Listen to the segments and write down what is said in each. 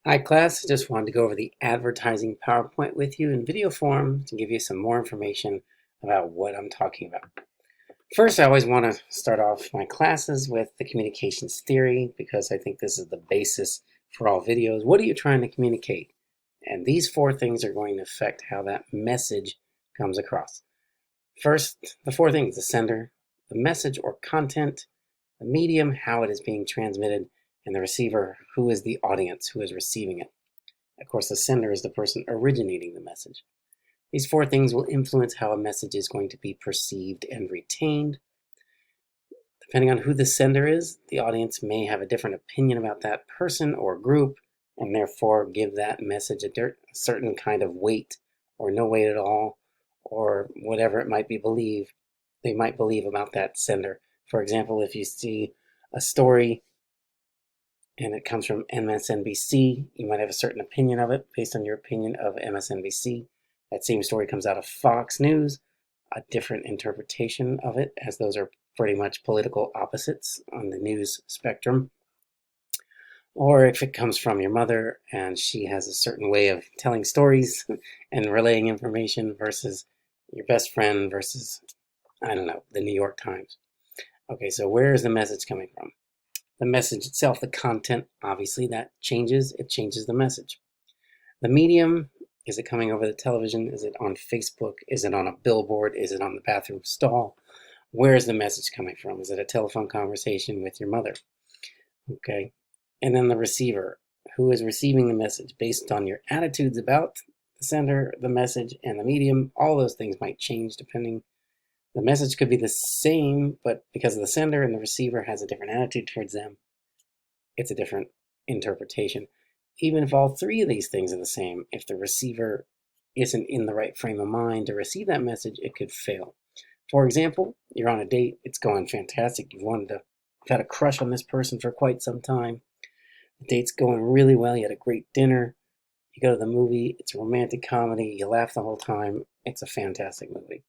Hi class, I just wanted to go over the advertising PowerPoint with you in video form to give you some more information about what I'm talking about. First, I always want to start off my classes with the communications theory because I think this is the basis for all videos. What are you trying to communicate? And these four things are going to affect how that message comes across. First, the four things: the sender, the message or content, the medium, how it is being transmitted, and the receiver, who is the audience, who is receiving it. Of course, the sender is the person originating the message. These four things will influence how a message is going to be perceived and retained. Depending on who the sender is, the audience may have a different opinion about that person or group, and therefore give that message a certain kind of weight or no weight at all, or whatever it might be believed they might believe about that sender. For example, if you see a story and it comes from MSNBC, you might have a certain opinion of it based on your opinion of MSNBC. That same story comes out of Fox News, a different interpretation of it, as those are pretty much political opposites on the news spectrum. Or if it comes from your mother and she has a certain way of telling stories and relaying information versus your best friend versus, I don't know, the New York Times. Okay, so where is the message coming from? The message itself, the content, obviously that changes. It changes the message. The medium, is it coming over the television? Is it on Facebook? Is it on a billboard? Is it on the bathroom stall? Where is the message coming from? Is it a telephone conversation with your mother? Okay. And then the receiver, who is receiving the message based on your attitudes about the sender, the message, and the medium. All those things might change depending. The message could be the same, but because the sender and the receiver has a different attitude towards them, it's a different interpretation. Even if all three of these things are the same, if the receiver isn't in the right frame of mind to receive that message, it could fail. For example, you're on a date, it's going fantastic. You've had a crush on this person for quite some time. The date's going really well. You had a great dinner. You go to the movie, it's a romantic comedy, you laugh the whole time. It's a fantastic movie.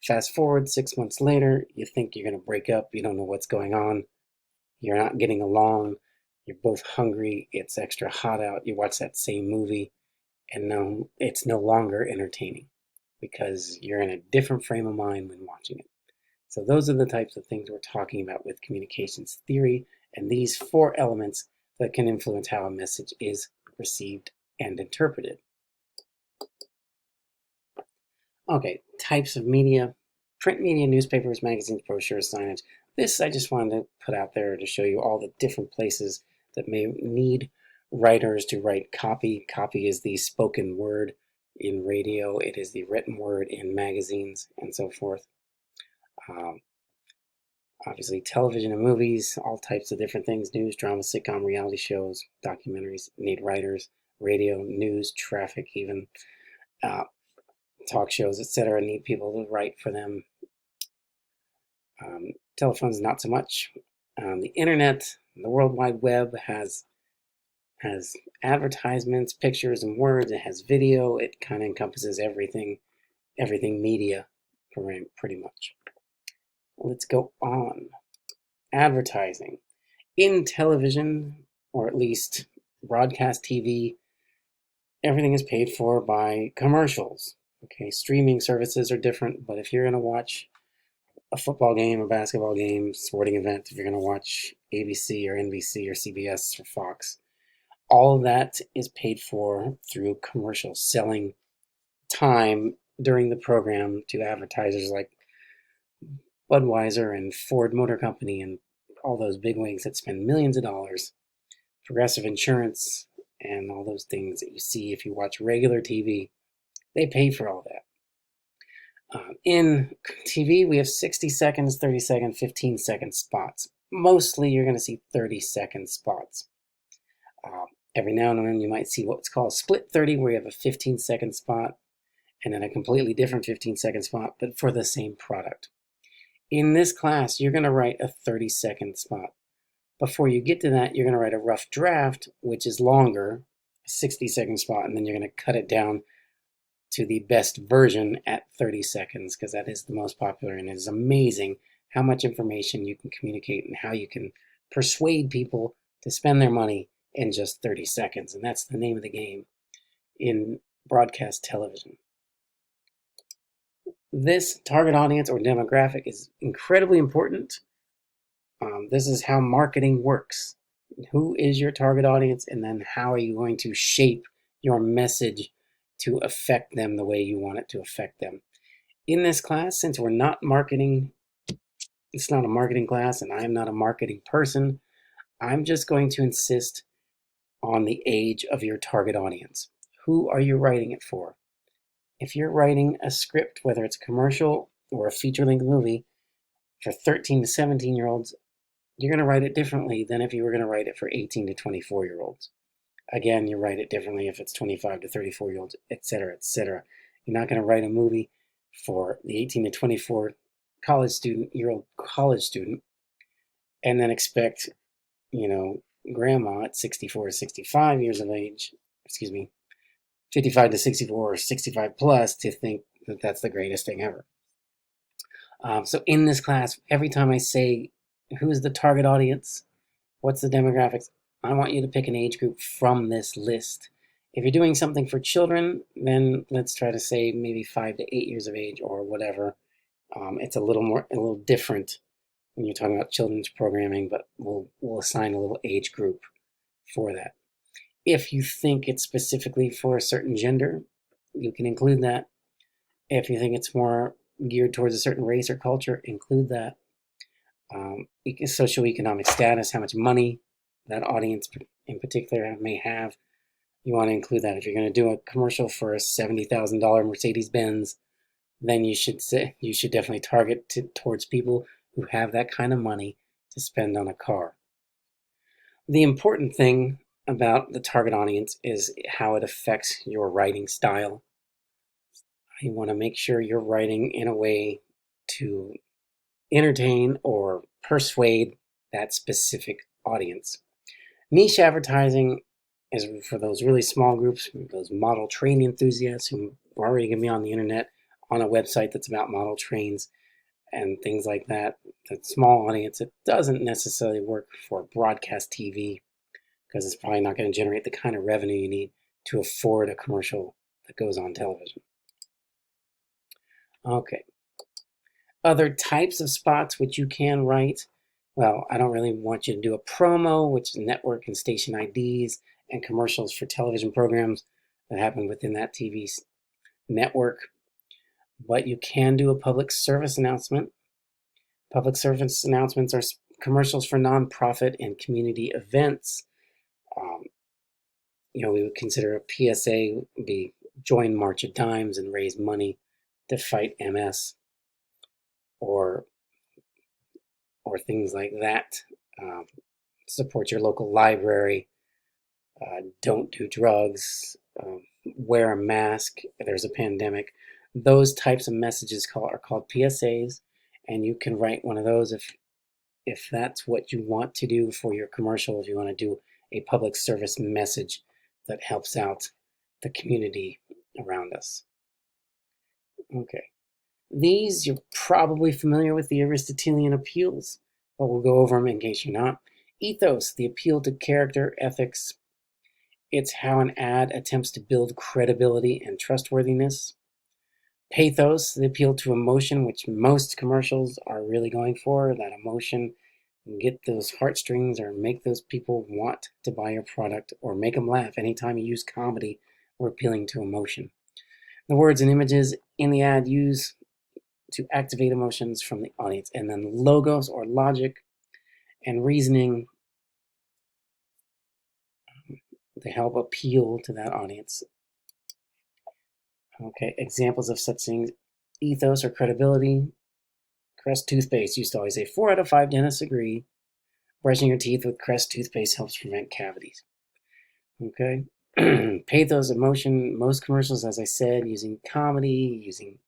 Fast forward 6 months later, you think you're going to break up, you don't know what's going on, you're not getting along, you're both hungry, it's extra hot out, you watch that same movie, and no, it's no longer entertaining because you're in a different frame of mind when watching it. So those are the types of things we're talking about with communications theory, and these four elements that can influence how a message is received and interpreted. Okay, types of media: print media, newspapers, magazines, brochures, signage. This I just wanted to put out there to show you all the different places that may need writers to write copy. Copy is the spoken word in radio, it is the written word in magazines, and so forth. Um, Obviously, television and movies, all types of different things: news, drama, sitcom, reality shows, documentaries need writers. Radio, news, traffic, even uh, talk shows, etc., need people to write for them. Telephones, not so much. The internet, the World Wide Web has advertisements, pictures, and words. It has video. It kind of encompasses everything media, pretty much. Let's go on. Advertising in television, or at least broadcast TV, everything is paid for by commercials. Okay, streaming services are different, but if you're going to watch a football game, a basketball game, sporting event, if you're going to watch ABC or NBC or CBS or Fox, all of that is paid for through commercials, selling time during the program to advertisers like Budweiser and Ford Motor Company and all those bigwigs that spend millions of dollars, Progressive Insurance, and all those things that you see if you watch regular TV. They pay for all that. In TV, we have 60 seconds, 30 second, 15-second spots. Mostly you're going to see 30-second spots. Every now and then you might see what's called split 30, where you have a 15-second spot and then a completely different 15-second spot, but for the same product. In this class, you're going to write a 30-second spot. Before you get to that, you're going to write a rough draft, which is longer, a 60-second spot, and then you're going to cut it down to the best version at 30 seconds, because that is the most popular, and it is amazing how much information you can communicate and how you can persuade people to spend their money in just 30 seconds. And that's the name of the game in broadcast television. This target audience or demographic is incredibly important. This is how marketing works. Who is your target audience, and then how are you going to shape your message to affect them the way you want it to affect them? In this class, since we're not marketing, it's not a marketing class, and I'm not a marketing person, I'm just going to insist on the age of your target audience. Who are you writing it for? If you're writing a script, whether it's a commercial or a feature-length movie, for 13 to 17-year-olds, you're going to write it differently than if you were going to write it for 18 to 24-year-olds. Again, you write it differently if it's 25 to 34-year-olds, etc., etc. You're not going to write a movie for the 18 to 24-year-old college student and then expect, grandma at 64 or 65 years of age, 55 to 64 or 65 plus to think that that's the greatest thing ever. So in this class, every time I say, who's the target audience? What's the demographics? I want you to pick an age group from this list. If you're doing something for children, then let's try to say maybe 5 to 8 years of age or whatever. It's a little different when you're talking about children's programming, but we'll assign a little age group for that. If you think it's specifically for a certain gender, you can include that. If you think it's more geared towards a certain race or culture, include that. Socioeconomic status, how much money that audience in particular may have, you want to include that. If you're going to do a commercial for a $70,000 Mercedes-Benz, then you should definitely target towards people who have that kind of money to spend on a car. The important thing about the target audience is how it affects your writing style. You want to make sure you're writing in a way to entertain or persuade that specific audience. Niche advertising is for those really small groups, those model train enthusiasts who are already going to be on the internet on a website that's about model trains and things like that. That small audience, it doesn't necessarily work for broadcast TV because it's probably not going to generate the kind of revenue you need to afford a commercial that goes on television. Okay. Other types of spots which you can write. Well, I don't really want you to do a promo, which is network and station IDs and commercials for television programs that happen within that TV network. But you can do a public service announcement. Public service announcements are commercials for nonprofit and community events. We would consider a PSA would be join March of Dimes and raise money to fight MS, or things like that. Support your local library. Don't do drugs. Wear a mask. There's a pandemic. Those types of messages are called PSAs, and you can write one of those if that's what you want to do for your commercial. If you want to do a public service message that helps out the community around us. Okay. These, you're probably familiar with the Aristotelian appeals, but we'll go over them in case you're not. Ethos, the appeal to character, ethics. It's how an ad attempts to build credibility and trustworthiness. Pathos, the appeal to emotion, which most commercials are really going for, that emotion. Get those heartstrings or make those people want to buy your product or make them laugh. Anytime you use comedy, we're appealing to emotion. The words and images in the ad use to activate emotions from the audience. And then logos or logic and reasoning to help appeal to that audience. Okay, examples of such things: ethos or credibility. Crest toothpaste used to always say 4 out of 5 dentists agree. Brushing your teeth with Crest toothpaste helps prevent cavities. Okay. Pathos, emotion. Most commercials, as I said, using comedy, using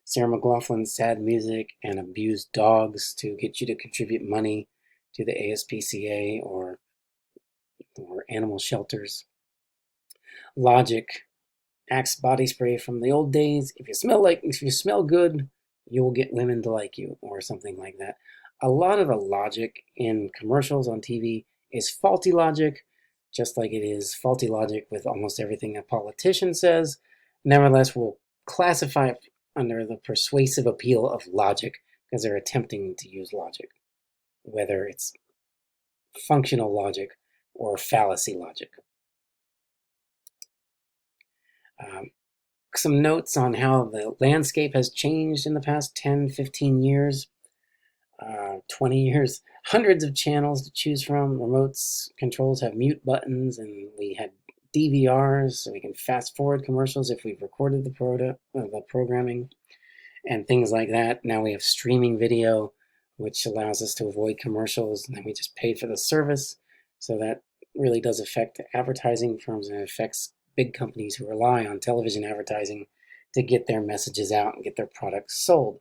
Sarah McLachlan's sad music and abused dogs to get you to contribute money to the ASPCA or animal shelters. Logic, Axe body spray from the old days. If you smell good, you will get women to like you, or something like that. A lot of the logic in commercials on TV is faulty logic, just like it is faulty logic with almost everything a politician says. Nevertheless, we'll classify it under the persuasive appeal of logic because they're attempting to use logic, whether it's functional logic or fallacy logic. Some notes on how the landscape has changed in the past 10, 15 years, 20 years. Hundreds of channels to choose from. Remotes controls have mute buttons, and we had DVRs, so we can fast forward commercials if we've recorded the programming, and things like that. Now we have streaming video, which allows us to avoid commercials, and then we just paid for the service. So that really does affect advertising firms, and it affects big companies who rely on television advertising to get their messages out and get their products sold.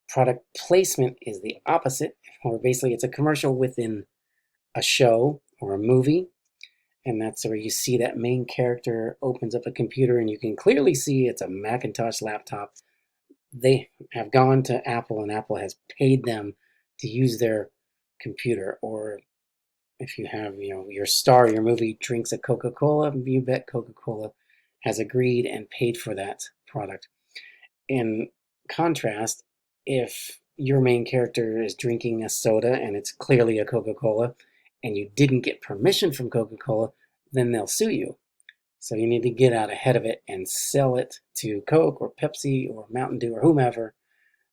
Product placement is the opposite, or basically it's a commercial within a show or a movie, and that's where you see that main character opens up a computer and you can clearly see it's a Macintosh laptop. They have gone to Apple and Apple has paid them to use their computer. Or if you have, your star, your movie drinks a Coca-Cola, you bet Coca-Cola has agreed and paid for that product. In contrast, if your main character is drinking a soda and it's clearly a Coca-Cola and you didn't get permission from Coca-Cola, then they'll sue you. So you need to get out ahead of it and sell it to Coke or Pepsi or Mountain Dew or whomever,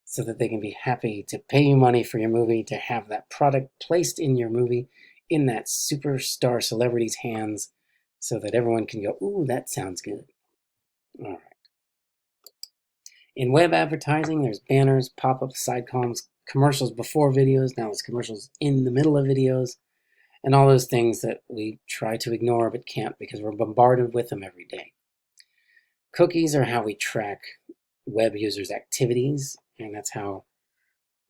so that they can be happy to pay you money for your movie, to have that product placed in your movie in that superstar celebrity's hands, so that everyone can go, ooh, that sounds good. All right. In web advertising, there's banners, pop-ups, side columns, commercials before videos. Now it's commercials in the middle of videos, and all those things that we try to ignore but can't because we're bombarded with them every day. Cookies are how we track web users' activities, and that's how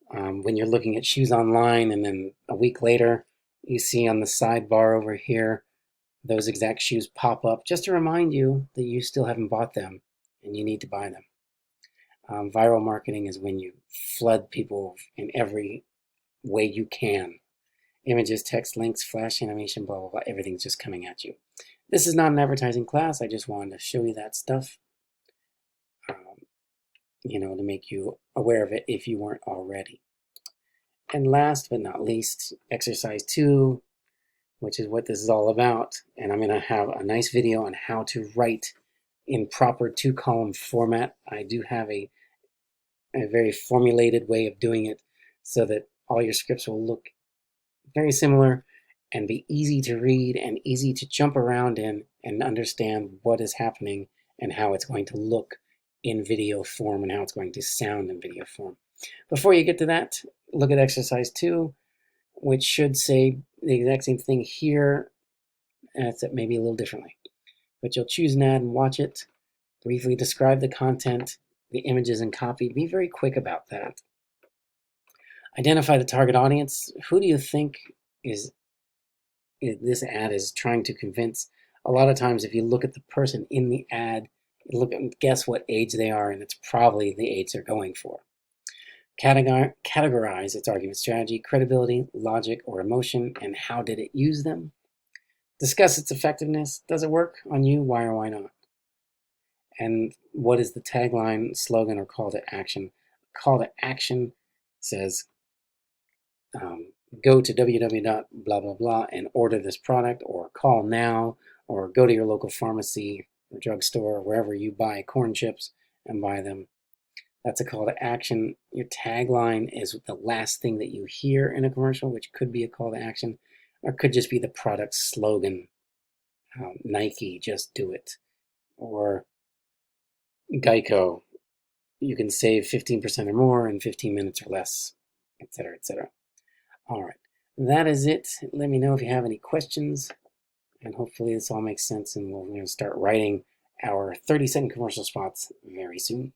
when you're looking at shoes online and then a week later you see on the sidebar over here those exact shoes pop up just to remind you that you still haven't bought them and you need to buy them. Viral marketing is when you flood people in every way you can. Images, text, links, flash animation, blah, blah, blah. Everything's just coming at you. This is not an advertising class. I just wanted to show you that stuff, to make you aware of it if you weren't already. And last but not least, exercise 2, which is what this is all about. And I'm going to have a nice video on how to write in proper 2-column format. I do have a very formulated way of doing it so that all your scripts will look very similar and be easy to read and easy to jump around in and understand what is happening and how it's going to look in video form and how it's going to sound in video form. Before you get to that, look at exercise 2, which should say the exact same thing here, except maybe a little differently. But you'll choose an ad and watch it, briefly describe the content, the images and copy. Be very quick about that. Identify the target audience. Who do you think is this ad is trying to convince? A lot of times, if you look at the person in the ad, look and guess what age they are, and it's probably the age they're going for. Categorize its argument strategy, credibility, logic, or emotion, and how did it use them. Discuss its effectiveness. Does it work on you? Why or why not? And what is the tagline, slogan, or call to action? Call to action says, go to www.blah blah blah and order this product, or call now, or go to your local pharmacy or drugstore or wherever you buy corn chips and buy them. That's a call to action. Your tagline is the last thing that you hear in a commercial, which could be a call to action, or could just be the product slogan. Nike, just do it. Or Geico, you can save 15% or more in 15 minutes or less, etc., etc. All right, that is it. Let me know if you have any questions, and hopefully this all makes sense, and we'll start writing our 30-second commercial spots very soon.